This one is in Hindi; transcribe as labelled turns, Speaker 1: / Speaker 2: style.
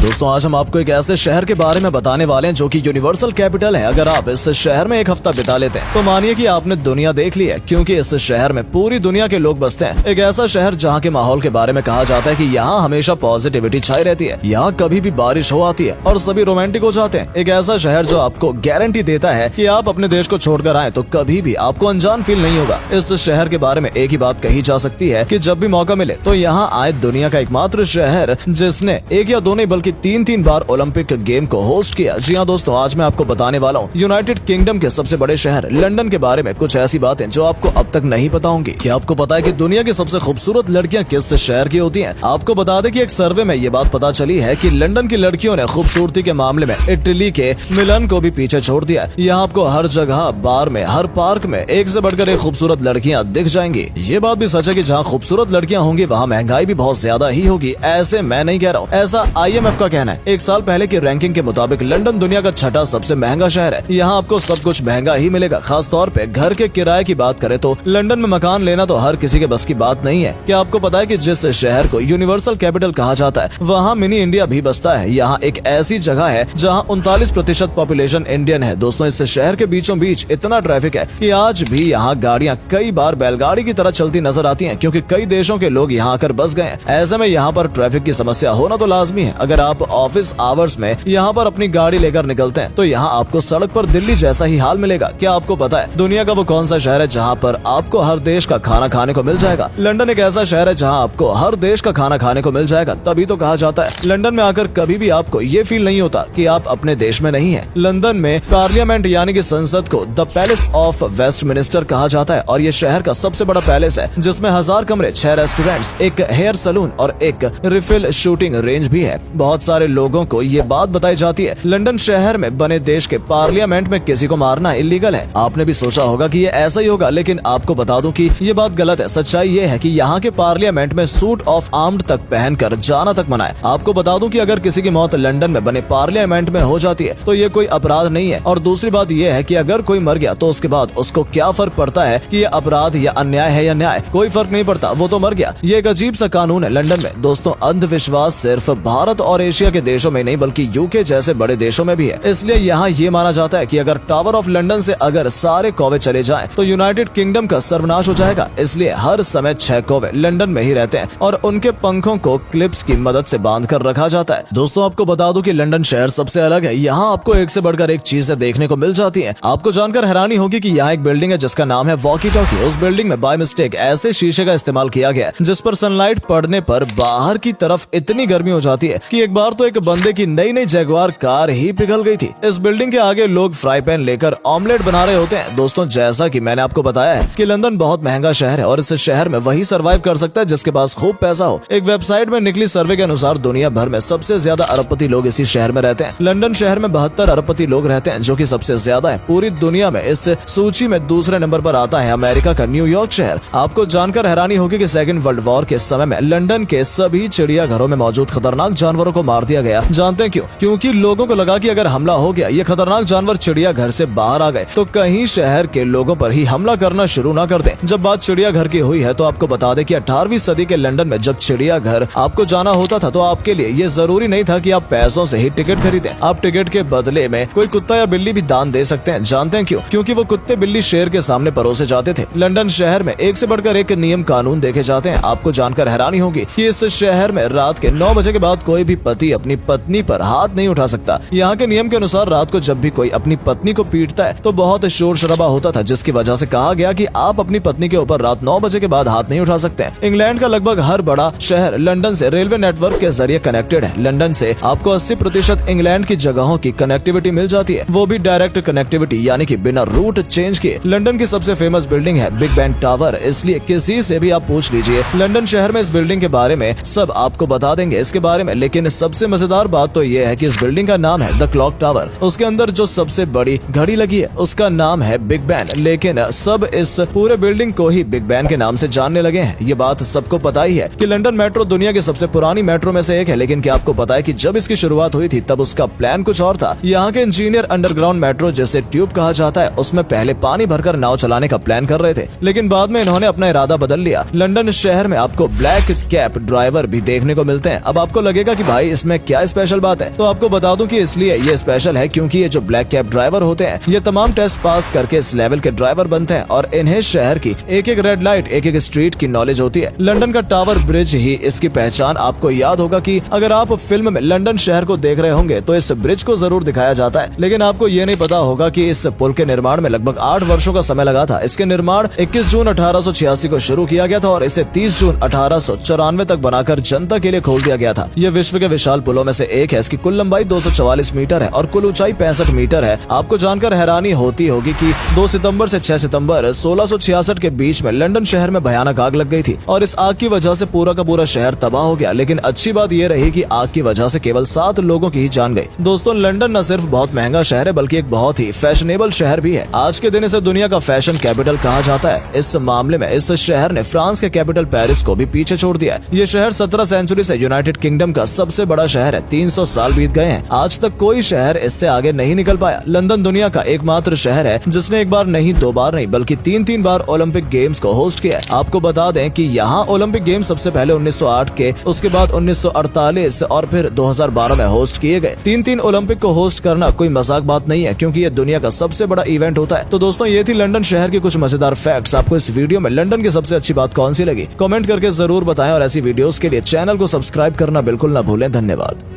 Speaker 1: दोस्तों आज हम आपको एक ऐसे शहर के बारे में बताने वाले हैं जो कि यूनिवर्सल कैपिटल है। अगर आप इस शहर में एक हफ्ता बिता लेते हैं तो मानिए कि आपने दुनिया देख ली है, क्योंकि इस शहर में पूरी दुनिया के लोग बसते हैं। एक ऐसा शहर जहाँ के माहौल के बारे में कहा जाता है कि यहाँ हमेशा पॉजिटिविटी छाई रहती है, यहाँ कभी भी बारिश हो आती है और सभी रोमांटिक हो जाते हैं। एक ऐसा शहर जो आपको गारंटी देता है कि आप अपने देश को छोड़कर आए तो कभी भी आपको अनजान फील नहीं होगा। इस शहर के बारे में एक ही बात कही जा सकती है कि जब भी मौका मिले तो यहाँ आए दुनिया का एकमात्र शहर जिसने एक या दो नहीं बल्कि तीन बार ओलंपिक गेम को होस्ट किया। जी हाँ दोस्तों, आज मैं आपको बताने वाला हूँ यूनाइटेड किंगडम के सबसे बड़े शहर लंदन के बारे में कुछ ऐसी बातें जो आपको अब तक नहीं पता होंगी। क्या आपको पता है कि दुनिया की सबसे खूबसूरत लड़कियां किस शहर की होती हैं? आपको बता दें कि एक सर्वे में ये बात पता चली है कि लंदन की लड़कियों ने खूबसूरती के मामले में इटली के मिलान को भी पीछे छोड़ दिया। यहाँ आपको हर जगह, बार में, हर पार्क में एक से बढ़कर एक खूबसूरत लड़कियां दिख जाएंगी। ये बात भी सच है कि जहाँ खूबसूरत लड़कियां होंगी वहाँ महंगाई भी बहुत ज्यादा ही होगी। ऐसे मैं नहीं कह रहा हूँ, ऐसा IMF का कहना है। एक साल पहले की रैंकिंग के मुताबिक लंदन दुनिया का छठा सबसे महंगा शहर है। यहाँ आपको सब कुछ महंगा ही मिलेगा। खास तौर पे घर के किराए की बात करें तो लंदन में मकान लेना तो हर किसी के बस की बात नहीं है। क्या आपको पता है कि जिस शहर को यूनिवर्सल कैपिटल कहा जाता है वहाँ मिनी इंडिया भी बसता है। यहाँ एक ऐसी जगह है जहाँ 39% पॉपुलेशन इंडियन है। दोस्तों इस शहर के बीचों बीच इतना ट्रैफिक है कि आज भी यहाँ गाड़ियाँ कई बार बैलगाड़ी की तरह चलती नजर आती है, क्योंकि कई देशों के लोग यहाँ आकर बस गए हैं। ऐसे में यहाँ पर ट्रैफिक की समस्या होना तो लाजमी है। अगर आप ऑफिस आवर्स में यहाँ पर अपनी गाड़ी लेकर निकलते हैं तो यहाँ आपको सड़क पर दिल्ली जैसा ही हाल मिलेगा। क्या आपको पता है दुनिया का वो कौन सा शहर है जहाँ पर आपको हर देश का खाना खाने को मिल जाएगा? लंदन एक ऐसा शहर है जहाँ आपको हर देश का खाना खाने को मिल जाएगा। तभी तो कहा जाता है लंदन में आकर कभी भी आपको ये फील नहीं होता कि आप अपने देश में नहीं है। लंदन में पार्लियामेंट यानी कि संसद को द पैलेस ऑफ वेस्टमिनिस्टर कहा जाता है और ये शहर का सबसे बड़ा पैलेस है जिसमें 1000 कमरे, 6 रेस्टोरेंट्स, एक हेयर सलून और एक रिफिल शूटिंग रेंज भी है। बहुत सारे लोगों को ये बात बताई जाती है लंदन शहर में बने देश के पार्लियामेंट में किसी को मारना इलीगल है। आपने भी सोचा होगा कि ये ऐसा ही होगा, लेकिन आपको बता दूं कि ये बात गलत है। सच्चाई ये है कि यहाँ के पार्लियामेंट में सूट ऑफ आर्म्ड तक पहनकर जाना तक मना है। आपको बता दूं कि अगर किसी की मौत लंदन में बने पार्लियामेंट में हो जाती है तो ये कोई अपराध नहीं है। और दूसरी बात ये है कि अगर कोई मर गया तो उसके बाद उसको क्या फर्क पड़ता है कि ये अपराध या अन्याय है या न्याय? कोई फर्क नहीं पड़ता, वो तो मर गया। ये एक अजीब सा कानून है लंदन में। दोस्तों अंधविश्वास सिर्फ भारत और एशिया के देशों में नहीं बल्कि UK जैसे बड़े देशों में भी है। इसलिए यहाँ ये माना जाता है कि अगर टावर ऑफ लंदन से अगर सारे कौवे चले जाएं तो यूनाइटेड किंगडम का सर्वनाश हो जाएगा। इसलिए हर समय 6 कौवे लंदन में ही रहते हैं और उनके पंखों को क्लिप्स की मदद से बांध कर रखा जाता है। दोस्तों आपको बता दूं कि लंदन शहर सबसे अलग है। यहाँ आपको एक से बढ़कर एक चीजें देखने को मिल जाती है। आपको जानकर हैरानी होगी कि यहाँ एक बिल्डिंग है जिसका नाम है वॉकी टॉकी। उस बिल्डिंग में बाय मिस्टेक ऐसे शीशे का इस्तेमाल किया गया जिस पर सनलाइट पड़ने पर बाहर की तरफ इतनी गर्मी हो जाती है कि एक बार तो एक बंदे की नई जगुआर कार ही पिघल गई थी। इस बिल्डिंग के आगे लोग फ्राई पैन लेकर ऑमलेट बना रहे होते हैं। दोस्तों जैसा कि मैंने आपको बताया है कि लंदन बहुत महंगा शहर है और इस शहर में वही सरवाइव कर सकता है जिसके पास खूब पैसा हो। एक वेबसाइट में निकली सर्वे के अनुसार दुनिया भर में सबसे ज्यादा अरबपति लोग इसी शहर में रहते हैं। लंदन शहर में 72 अरबपति लोग रहते हैं जो कि सबसे ज्यादा है पूरी दुनिया में। इस सूची में दूसरे नंबर पर आता है अमेरिका का न्यूयॉर्क शहर। आपको जानकर हैरानी होगी कि सेकेंड वर्ल्ड वॉर के समय में लंदन के सभी चिड़ियाघरों में मौजूद खतरनाक जानवरों को मार दिया गया। जानते हैं क्यों? क्योंकि लोगों को लगा कि अगर हमला हो गया, ये खतरनाक जानवर चिड़ियाघर से बाहर आ गए तो कहीं शहर के लोगों पर ही हमला करना शुरू ना कर दें। जब बात चिड़ियाघर की हुई है तो आपको बता दें कि 18वीं सदी के लंदन में जब चिड़ियाघर आपको जाना होता था तो आपके लिए ये जरूरी नहीं था कि आप पैसों से ही टिकट खरीदें। आप टिकट के बदले में कोई कुत्ता या बिल्ली भी दान दे सकते हैं। जानते हैं क्यों? क्योंकि वो कुत्ते बिल्ली शेर के सामने परोसे जाते थे। लंदन शहर में एक से बढ़कर एक नियम कानून देखे जाते हैं। आपको जानकर हैरानी होगी कि इस शहर में रात के 9 बजे के बाद कोई भी पति अपनी पत्नी पर हाथ नहीं उठा सकता। यहाँ के नियम के अनुसार रात को जब भी कोई अपनी पत्नी को पीटता है तो बहुत शोर शराबा होता था, जिसकी वजह से कहा गया कि आप अपनी पत्नी के ऊपर रात 9 बजे के बाद हाथ नहीं उठा सकते हैं। इंग्लैंड का लगभग हर बड़ा शहर लंदन से रेलवे नेटवर्क के जरिए कनेक्टेड है। लंदन से आपको 80% इंग्लैंड की जगहों की कनेक्टिविटी मिल जाती है, वो भी डायरेक्ट कनेक्टिविटी यानी कि बिना रूट चेंज किए। लंदन की सबसे फेमस बिल्डिंग है बिग बैन टावर, इसलिए किसी से भी आप पूछ लीजिए लंदन शहर में इस बिल्डिंग के बारे में सब आपको बता देंगे इसके बारे में। लेकिन सबसे मजेदार बात तो ये है कि इस बिल्डिंग का नाम है द क्लॉक टावर। उसके अंदर जो सबसे बड़ी घड़ी लगी है उसका नाम है बिग बैन, लेकिन सब इस पूरे बिल्डिंग को ही बिग बैन के नाम से जानने लगे हैं। ये बात सबको पता ही है कि लंदन मेट्रो दुनिया की सबसे पुरानी मेट्रो में से एक है, लेकिन क्या आपको पता है कि जब इसकी शुरुआत हुई थी तब उसका प्लान कुछ और था। यहाँ के इंजीनियर अंडरग्राउंड मेट्रो जिसे ट्यूब कहा जाता है उसमें पहले पानी भरकर नाव चलाने का प्लान कर रहे थे, लेकिन बाद में इन्होंने अपना इरादा बदल लिया। लंदन शहर में आपको ब्लैक कैप ड्राइवर भी देखने को मिलते हैं। अब आपको लगेगा कि भाई इसमें क्या स्पेशल बात है? तो आपको बता दूं कि इसलिए ये स्पेशल है क्योंकि ये जो ब्लैक कैप ड्राइवर होते हैं ये तमाम टेस्ट पास करके इस लेवल के ड्राइवर बनते हैं और इन्हें शहर की एक एक रेड लाइट, एक एक स्ट्रीट की नॉलेज होती है। लंदन का टावर ब्रिज ही इसकी पहचान। आपको याद होगा कि अगर आप फिल्म में लंदन शहर को देख रहे होंगे तो इस ब्रिज को जरूर दिखाया जाता है, लेकिन आपको ये नहीं पता होगा कि इस पुल के निर्माण में लगभग 8 वर्षों का समय लगा था। इसके निर्माण 21 जून 1886 को शुरू किया गया था और इसे 30 जून 1894 तक बनाकर जनता के लिए खोल दिया गया था। यह विश्व के विशाल पुलों में से एक है। इसकी कुल लंबाई 244 मीटर है और कुल ऊंचाई 65 मीटर है। आपको जानकर हैरानी होती होगी कि 2 सितंबर से 6 सितंबर 1666 के बीच में लंदन शहर में भयानक आग लग गई थी और इस आग की वजह से पूरा का पूरा शहर तबाह हो गया। लेकिन अच्छी बात यह रही कि आग की वजह से केवल 7 लोगों की ही जान गई। दोस्तों, लंदन न सिर्फ बहुत महंगा शहर है बल्कि एक बहुत ही फैशनेबल शहर भी है। आज के दिन इसे दुनिया का फैशन कैपिटल कहा जाता है। इस मामले में इस शहर ने फ्रांस के कैपिटल पेरिस को भी पीछे छोड़ दिया है। ये शहर 17 सेंचुरी से यूनाइटेड किंगडम का सबसे बड़ा शहर है। 300 साल बीत गए हैं, आज तक कोई शहर इससे आगे नहीं निकल पाया। लंदन दुनिया का एकमात्र शहर है जिसने एक बार नहीं, 2 बार नहीं बल्कि 3 बार ओलंपिक गेम्स को होस्ट किया है। आपको बता दें कि यहाँ ओलंपिक गेम्स सबसे पहले 1908 के, उसके बाद 1948 और फिर 2012 में होस्ट किए गए। 3 ओलंपिक को होस्ट करना कोई मजाक बात नहीं है क्योंकि ये दुनिया का सबसे बड़ा इवेंट होता है। तो दोस्तों, ये थी लंदन शहर की कुछ मजेदार फैक्ट्स। आपको इस वीडियो में लंदन की सबसे अच्छी बात कौन सी लगी? कमेंट करके जरूर बताएं और ऐसी वीडियोस के लिए चैनल को सब्सक्राइब करना बिल्कुल न भूलें। धन्यवाद।